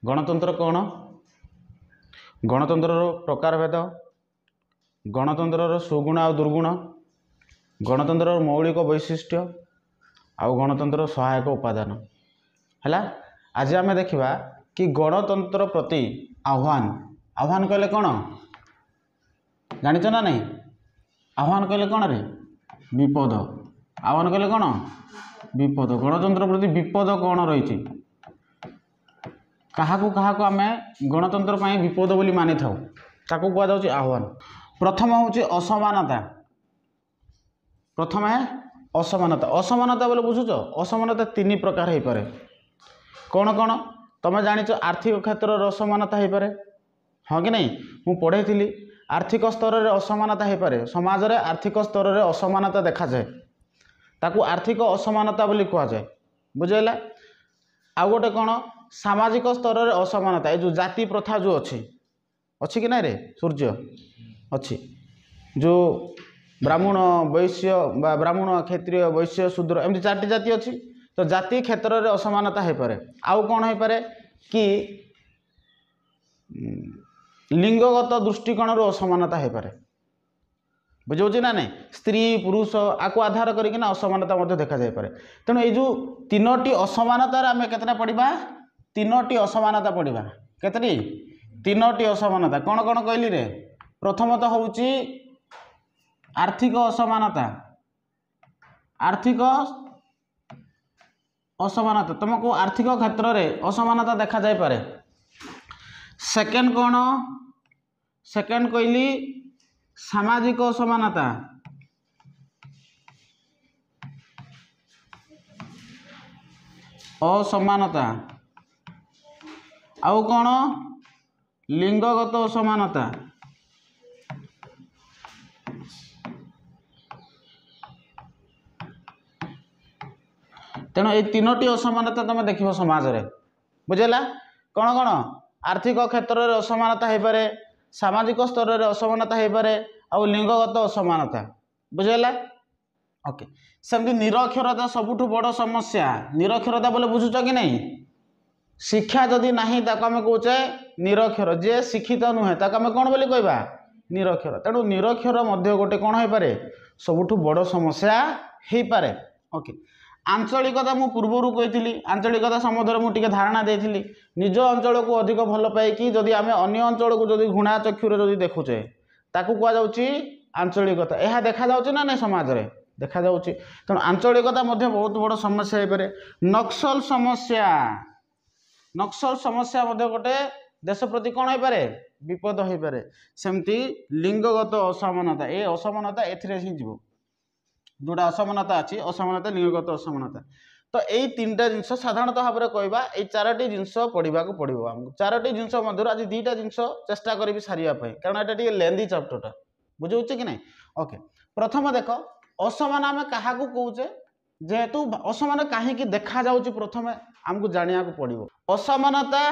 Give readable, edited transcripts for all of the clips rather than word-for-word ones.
गणतंत्र कौन गणतंत्र प्रकारभेद गणतंत्र सुगुण आ दुर्गुण गणतंत्र मौलिक वैशिष्ट्य आउ गणतंत्र सहायक उपादान है। आज आम देखा कि गणतंत्र प्रति आह्वान आह्वान कहले कौन जानिच ना नहीं आह्वान कहले कौन रे विपद आह्वान कहले कौन विपद गणतंत्र प्रति विपद कौन रही क्या आम गणतंत्र विपद बोली मानि था ताकू कह जाऊँ आह्वान। प्रथम हूँ असमानता प्रथम है असमानता असमानता बोले बुझुच असमानता तीन प्रकार हो पारे कौन कौन तुम जानिच आर्थिक क्षेत्र में असमानता हो पारे हाँ कि नहीं मु पढ़े थी आर्थिक स्तर में असमानता हो पारे समाज में आर्थिक स्तर में असमानता देखा जाए ताकू आर्थिक असमानता बोली कह जाए बुझेला। आउ गोटे कौन सामाजिक स्तर में असमानता ये जो जाति प्रथा जो अच्छी कि ना रे सूर्य अच्छी जो ब्राह्मण वैश्य ब्राह्मण क्षत्रिय वैश्य शूद्र एमती 4टी जाति अच्छी तो जाति क्षेत्र में असमानता हो पारे। आउ कौन हो पारे कि लिंगगत दृष्टिकोण असमानता हो पारे बुझे ना नहीं स्त्री पुरुष आपको आधार करके असमानता देखा जाए पारे। तेणु ये जो 3टी असमानतार आम केतना पढ़ा 3टी असमानता पढ़ा केतटी 3टी असमानता कौन कौन कहली रे प्रथमतः हूँ आर्थिक असमानता आर्थिक असमानता तुमको आर्थिक क्षेत्र में असमानता देखा जाए पारे। सेकेंड कौन सेकेंड कहली सामाजिक असमानता असमानता आउ कौन लिंगगत असमानता तेणु ये 3टी असमानता तुम देख समाज में बुझेला कौन कौन आर्थिक क्षेत्र में असमानता हो पारे सामाजिक स्तर में असमानता हो पारे आउ लिंगगत असमानता बुझेला। ओके सेमती निरक्षरता सबुठ बड़ समस्या निरक्षरता बोले बुझुच कि नहीं शिक्षा जदि नहीं ताको आम कहे निरक्षर जे शिक्षित नुहे ताको आम कौन बोली कहबा निरक्षर। तेणु निरक्षर मध्य गोटे कौन हो पारे सबुठ बड़ समस्या हो पारे। ओके आंचलिकता मु पूर्वर कही आंचलिकता सम्बन्ध में मुझे धारणा देती निज अंचल को अधिक भल पाई जदि आम अन्य अंचल को जदि घृणा चक्षुरे जदि देखुचे ताकू कह जाऊँगी आंचलिकता यह देखा जाऊँ ना नहीं समाज में देखा जाऊँगी। तेणु आंचलिकता बहुत बड़ समस्या हो पारे। नक्सल समस्या गोटे देश प्रति कौन हो पारे विपद हो पारे। सेमती लिंगगत असमानता ये असमानता एथीर जोड़ा असमानता अच्छी असमानता लिंगगत असमानता तो यही 3टा जिनस साधारणतः भाव में कहवा ये 4टी जिनस पढ़ा पड़ो आमको 4टी जिनस मध्य आज 2टा जिनस चेष्टा करी सारे कारण ये लेंदी चैप्टरटा बुझे कि नहीं। ओके प्रथम देख असमान आम क्या कौचे जेहेतु असमान कहीं देखा जाऊँ प्रथम आमको जाना पड़ो असमानता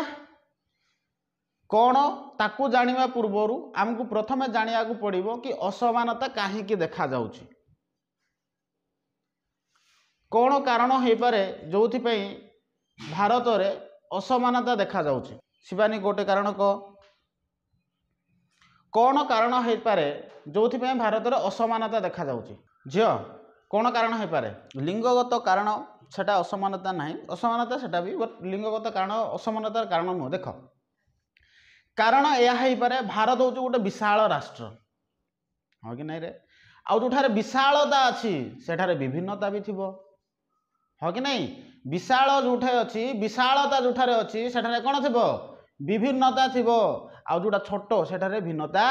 कौन ताकू जाना पूर्वर आमको प्रथम जाना पड़ो कि असमानता कहीं देखा जाऊँ कौन कारण हो पारे जो भारत में असमानता देखा जाउछि शिवानी गोटे कारण कौन कारण हो पारे जो भारत में असमानता देखा जाउछि झियो कौन कारण हो पारे लिंगगत कारण सेटा असमानता नहीं असमानता सेटा भी बट लिंगगत कारण असमानतार कारण नुह देख कारण यह हो पारे भारत हूँ गोटे विशाल राष्ट्र हाँ कि नहीं रे आउ जो विशालता अच्छी सेठारे विभिन्नता भी थिबो हाँ कि नहीं विशाल जोठे अच्छी विशालता जोठारे अच्छी सेठारे कौन थी विभिन्नता थी आउ जोटा छोट सेठारे भिन्नता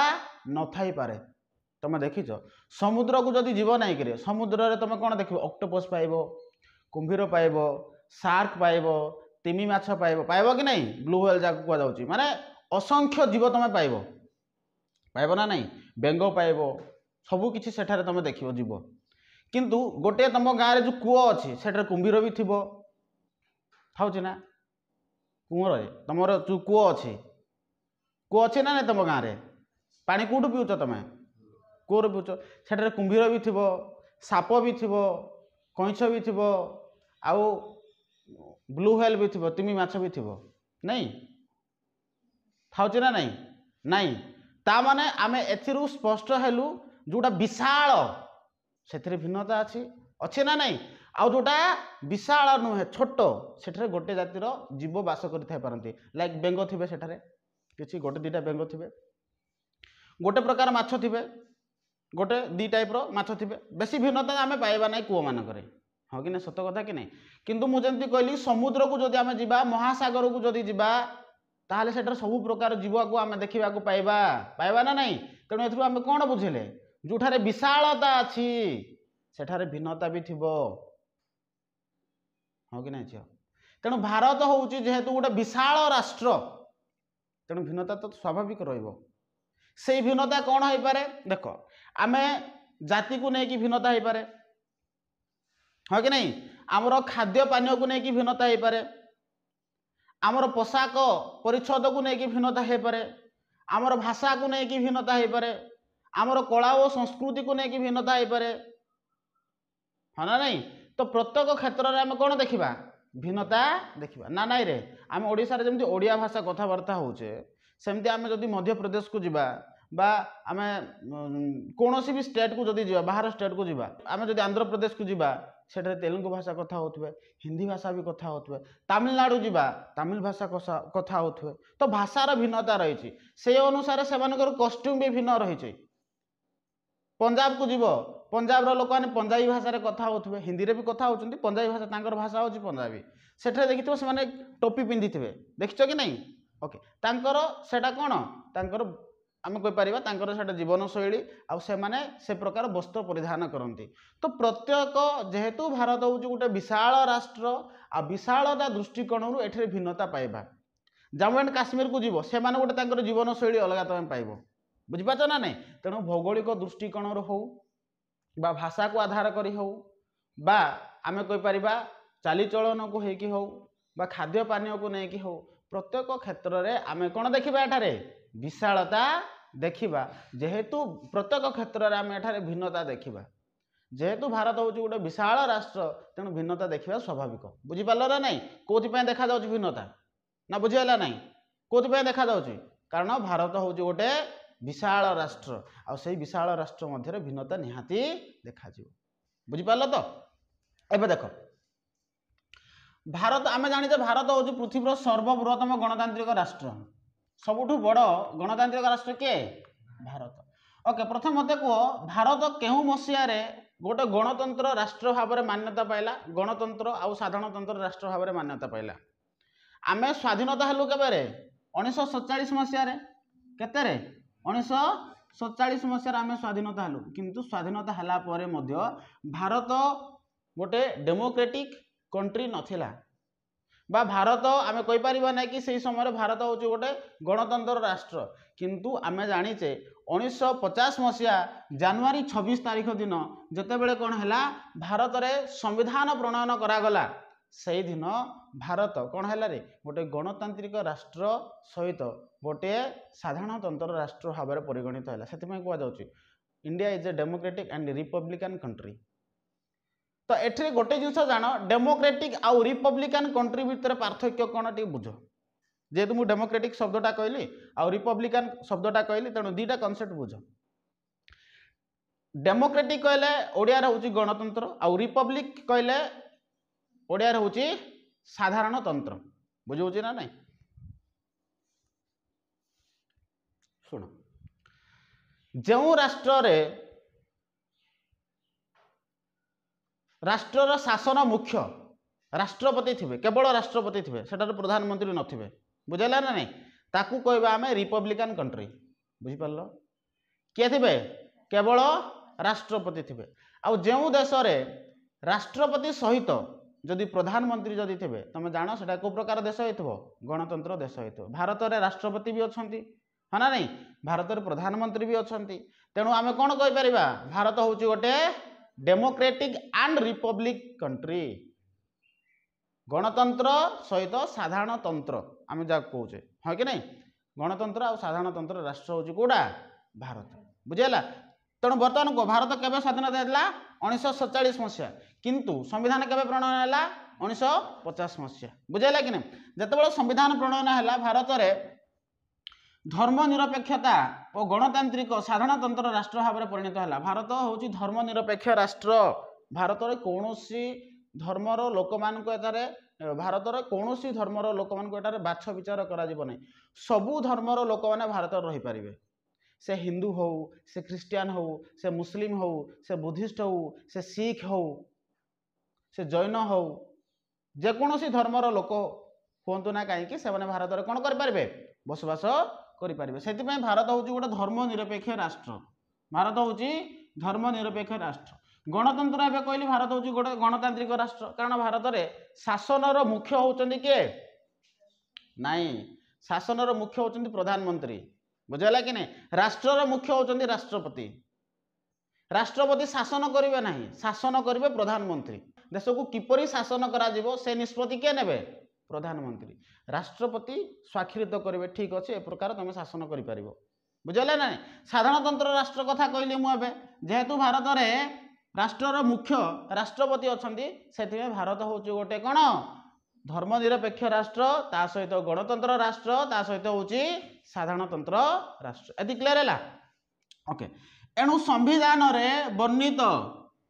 न थाई पारे। तुम देखिच समुद्र को जदि जीव नहीं करे समुद्र में तुम कौन देख ऑक्टोपस पाइब कुंभीर पाइब शार्क पाइब तिमी माछ पाइब कि नहीं ब्लू व्हेल जहाँ कह जाऊँगी माने असंख्य जीव तुम पाइब ना नहीं बेंग पाइब सबकि सेठारे तुम देख जीव किंतु गोटे तुम गाँव जो कूଅ अच्छी से कुंभीर भी थी था ना कूअर तुम जो कूଅ अच्छी ना नहीं तुम गाँव में पानी कौटू पीउच तुम कूअर पीउच से कुंभीर भी थी साप भी थी कईछ भी थी आउ ब्लू व्हेल भी थी तिमी माछ भी थी नहीं थाउची ना नहीं नहीं ता माने आमे एथिरु स्पष्ट हेलु जोटा विशाल से भिन्नता अच्छी ना नहीं आउ जोटा विशाल नुहे छोट से गोटे जातिर जीव बास करते लाइक बेंग थे सेठारे किसी गोटे दीटा बेंग थे गोटे प्रकार माछ थे गोटे दी टाइप माछ थे बेसी भिन्नता आम पाइबा ना कूଅ मानक हाँ कि ना सत कथा कि नहीं किंतु मुझे कहली समुद्र को जदि आम जा महासागर को जदि जा ताहले सेठार सब प्रकार जीव को आम देखा पाइबा पाइबा ना नहीं तेणु एथुरु आम कौन बुझिले जोठारे विशालता अच्छी सेठारे भिन्नता भी थिबो हाँ कि नहीं झील तेणु भारत हूँ जेहेतु गोटे विशाल राष्ट्र तेणु भिन्नता तो स्वाभाविक रहिबो से भिन्नता कौन हो पारे देख आम जाति को लेकिन भिन्नता हो पारे हाँ कि नहीं आमर खाद्य पानीय को लेकिन भिन्नता हो पारे आमर पोशाक परिच्छद को लेकिन भिन्नता हो पारे आमर भाषा को लेकिन भिन्नता हो पारे आमर कला और संस्कृति को लेकिन भिन्नता हो पारे हाँ ना नहीं तो प्रत्येक क्षेत्र में आम कौन देखा भिन्नता देखा ना नाई रे आम ओडिशा रे जमती ओडिया भाषा कथबार्ता होचे सेमती आम जदि मध्य प्रदेश को जीवा बा आम कौन भी स्टेट को जदि जीवा बाहर स्टेट को जीवा आम जदि आंध्र प्रदेश को जीवा सेठे तेलुगु भाषा कथा होथुवे हिंदी भाषा भी कथा होथुवे तमिलनाडु जीवा तमिल भाषा कथा होथुवे तो भाषार भिन्नता रही से अनुसार से कस्ट्यूम भी भिन्न रही पंजाब को जीव पंजाब लोक मैंने पंजाबी भाषा रे कथा होथुवे हिंदी रे भी कथा होचंती पंजाबी भाषा तांकर भाषा होची पंजाबी सेठे देखिथिबो से माने टोपी पिंधिथिबे देखिछो कि नहीं ओके तांकर सेटा कोन तांकर आम कहि परिबा तांकर सेटा जीवन शैली आ से माने से प्रकार वस्त्र परिधान करती तो प्रत्येक जेहेतु भारत हूँ गोटे विशाल राष्ट्र आ विशालता दृष्टिकोण एठे भिन्नता पाइबा जम्मू एंड काश्मीर को जीव से माने गोटे तांकर जीवन शैली अलग तुम पाइब बुझिपाच ना नहीं तेणु भौगोलिक दृष्टिकोण हो बा भाषा को आधार करी हो बा आमे कहि परिबा चालीचलन को हेकि हो बा खाद्य पानीय को लेकिन हो प्रत्येक क्षेत्र में आमे कौन देखा एठारे विशालता देखा जेहेतु प्रत्येक क्षेत्र में आम एठारे भिन्नता देखा जेहेतु भारत हूँ गोटे विशाल राष्ट्र तेणु भिन्नता देखा स्वाभाविक बुझीपार ना नहीं कौन देखा जाऊँ भिन्नता ना बुझीगला ना कौन देखा जाऊँ कारण भारत हूँ गोटे विशाल राष्ट्र आई विशाल राष्ट्र मध्य भिन्नता निहाती देखा बुझीपार तो एबे देख भारत आम जाने भारत हूँ पृथ्वीर सर्वबृहत्तम गणतांत्रिक राष्ट्र सबुठ बड़ गणतांत्रिक राष्ट्र किए भारत ओके प्रथम मत कह भारत केहू मसीह गोटे गणतंत्र राष्ट्र भाव में मान्यता पाइला गणतंत्र आउ साधारणतंत्र राष्ट्र भाव में मान्यता पाइला आम स्वाधीनता हेलु केबे 1947 मसीह केते 1947 मसीह आम स्वाधीनता हेलु किंतु स्वाधीनता हला परे मध्य भारत गोटे डेमोक्रेटिक कंट्री नथिला बा भारत आम कहीपर ना कि से समय भारत हूँ गोटे गणतंत्र राष्ट्र किंतु आम जाचे 1950 मसीहा जनवरी 26 तारीख दिन जितेबले कौन है भारत में संविधान प्रणयन करागला से दिन भारत कौन है रे गोटे गणतांत्रिक राष्ट्र सहित गोटे साधारणतंत्र राष्ट्र भाव में परिगणित है से कहुच्छी India is a democratic and republican country तो एठे गोटे जिनस जान डेमोक्रेटिक आउ रिपब्लिकन कंट्री भितर पार्थक्य कौन टी बुझ जेहेतु मुझे डेमोक्रेटिक शब्दटा कहली आउ रिपब्लिकन शब्दटा कहली तेणु दुईटा कनसेप्ट बुझ डेमोक्रेटिक कहले ओडिया हूँ गणतंत्र आउ रिपब्लिक कहले ओडिया हूँ साधारणतंत्र बुझे ना नहीं शुण जो राष्ट्र रे राष्ट्रर शासन मुख्य राष्ट्रपति थे केवल राष्ट्रपति थे सेटार प्रधानमंत्री नथिबे बुझेला ना नहीं ताकू कहबा आमे रिपब्लिकन कंट्री बुझिपार किए थे केवल राष्ट्रपति थे आ जो देश रे राष्ट्रपति सहित जदि प्रधानमंत्री जदि थे तुम जान से को प्रकार देश हो गणतंत्र देश हो भारत में राष्ट्रपति भी अच्छा हाँ ना नहीं भारत में प्रधानमंत्री भी अच्छा तेणु आम कौन कहीपर भारत हूँ गोटे डेमोक्रेटिक एंड रिपब्लिक कंट्री गणतंत्र सहित साधारणतंत्र आम जहाँ कहे हाँ कि नहीं गणतंत्र और साधारणतंत्र राष्ट्र हूँ कौटा भारत बुझेगा तेणु बर्तमान को भारत केवे स्वाधीनता होता 1947 मसीहा किंतु संविधान केवे प्रणयन है 1950 मसीहा बुझेगा कि नहीं जितेबाला संविधान प्रणयन है भारत में धर्मनिरपेक्षता और गणतांत्रिक साधारणतंत्र राष्ट्र भाव में परिणत है। भारत हूँ धर्मनिरपेक्ष राष्ट्र। भारत में कौन धर्मर लोक मान भारत में कौन धर्मर लोक मान बाछ विचार कर सबू धर्मर लोक मैंने भारत रही पारे। से हिंदू हो, से ख्रीस्टियान हो, से मुस्लिम हो, से बुद्धिस्ट हो, से सिख हो, से जैन हो, जेकोसी धर्मर लोक हूँ ना कहीं से भारत में कौन करें बसवास करें। से भारत हूँ गोटे धर्मनिरपेक्ष राष्ट्र। भारत हूँ धर्मनिरपेक्ष राष्ट्र। गणतंत्र एवं कहली भारत हूँ गोटे गणतांत्रिक राष्ट्र कारण भारत में शासनर मुख्य होती किए नाई शासनर मुख्य होती प्रधानमंत्री बुझेगा कि नहीं। राष्ट्रर मुख्य होती राष्ट्रपति। राष्ट्रपति शासन करेंगे ना शासन करेंगे प्रधानमंत्री। देश को किपरि शासन करा से निष्पत्ति किए ने प्रधानमंत्री। राष्ट्रपति स्वाक्षरित करेंगे ठीक अच्छे ए प्रकार तुम शासन कर बुझेगा ना। साधारणतंत्र राष्ट्र कथा कहली मुझे जेहेतु भारत में राष्ट्रर मुख्य राष्ट्रपति अच्छा से भारत हूँ गोटे कौन धर्मनिरपेक्ष राष्ट्र ता सहित गणतंत्र राष्ट्र ता सहित हूँ साधारणतंत्र राष्ट्र। ये क्लियर है ओके। एणु संविधान में वर्णित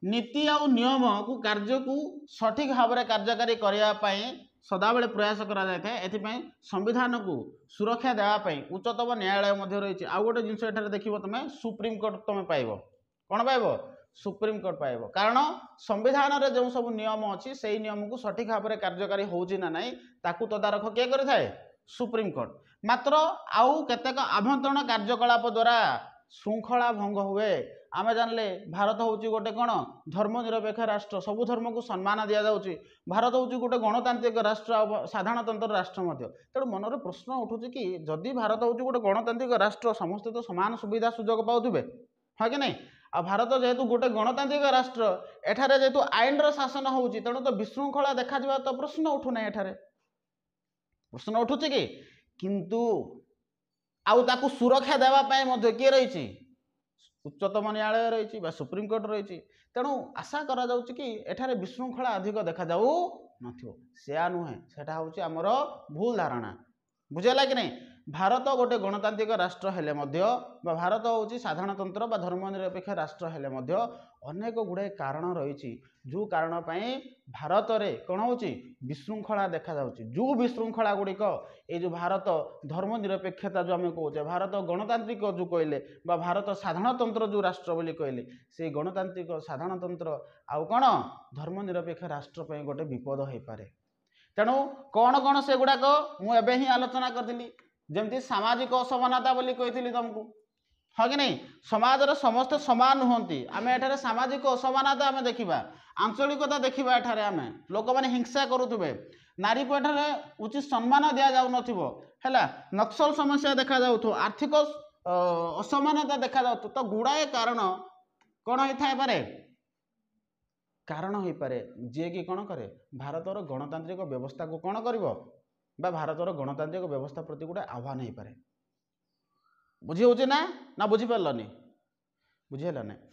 नीति और नियम को कार्य को सठिक भाव में कार्यकारी करने सदाबले प्रयास कराए। संविधान को सुरक्षा देवाई उच्चतम न्यायालय रही। आउ गोटे जिन देख तुम सुप्रीम कोर्ट तुम पाइब कौन पाइब सुप्रीम कोर्ट पाइब कारण संविधान में जो सब नियम अच्छी से नियम को सठिक भाव में कार्यकारी होना ना ताकू तदारख किए करे सुप्रीम कोर्ट। मात्र आउ केतेक आभ्यंतरण कार्यकलाप द्वारा श्रृंखला भंग हुए। आमे जानले भारत हूँ गोटे कौन धर्मनिरपेक्ष राष्ट्र सबू धर्म को सम्मान दि जाऊँगी। भारत हूँ गोटे गणतांत्रिक राष्ट्र साधारणतंत्र राष्ट्र तेणु मन में प्रश्न उठू कि जदि भारत हूँ गोटे गणतांत्रिक राष्ट्र समस्ते तो सामान सुविधा सुजोग पाउथिबे हाँ कि नहीं। आ भारत जेहेतु गोटे गणतांत्रिक राष्ट्र एठारे जेहेतु आईन शासन होउची तेणु तो विशृंखला देखा तो प्रश्न उठुना। एठारे प्रश्न उठुची कि किंतु आउ ताकू सुरक्षा देवाई किए रही उच्चतम न्यायालय रही सुप्रीम कोर्ट रही। तेणु आशा करा जाउची कि एठारे विशृंखला अधिक देखा जाऊ नथिबो सेया नुहे सेटा होउची हमर भूल धारणा बुझेला कि नहीं। भारत गोटे गणतांत्रिक राष्ट्र हेले मध्य भारत हूँ साधारणतंत्र बा धर्मनिरपेक्ष राष्ट्र हेले मध्य अनेक गुड़े कारण रही जो कारण भारत में कौन हो विशृंखला देखा जाउची। जो विशृंखला गुड़िक ये जो भारत धर्मनिरपेक्षता जो आम कहे भारत गणतांत्रिक जो कहले भारत साधारणतंत्र जो राष्ट्र बोली कहले से गणतांत्रिक साधारणतंत्र आउ कौन धर्मनिरपेक्ष राष्ट्र गोटे विपद हो पारे। तेणु कौन कौन से गुड़ाक मुझे ही आलोचना करी जमती सामाजिक असमानता बोली कही तुमको हाँ कि नहीं। समाज समस्ते सामान नुहति आम एठारे सामाजिक असमानता आम देखा आंचलिकता देखा एठारे आम लोक मैंने हिंसा करुवे नारी को एठारे उचित सम्मान दि जाऊन है नक्सल समस्या देखा जाऊ आर्थिक असमानता देखा जाऊ तो गुड़ाए कारण कौन होता है कारण हो पारे जी कि कौन करे भारतर गणतांत्रिक व्यवस्था को कौन करिवो बा भारतर गणतांत्रिक व्यवस्था प्रति गोटे आह्वान हो पारे। बुझी होची ना बुझी पारलनी बुझीला ना।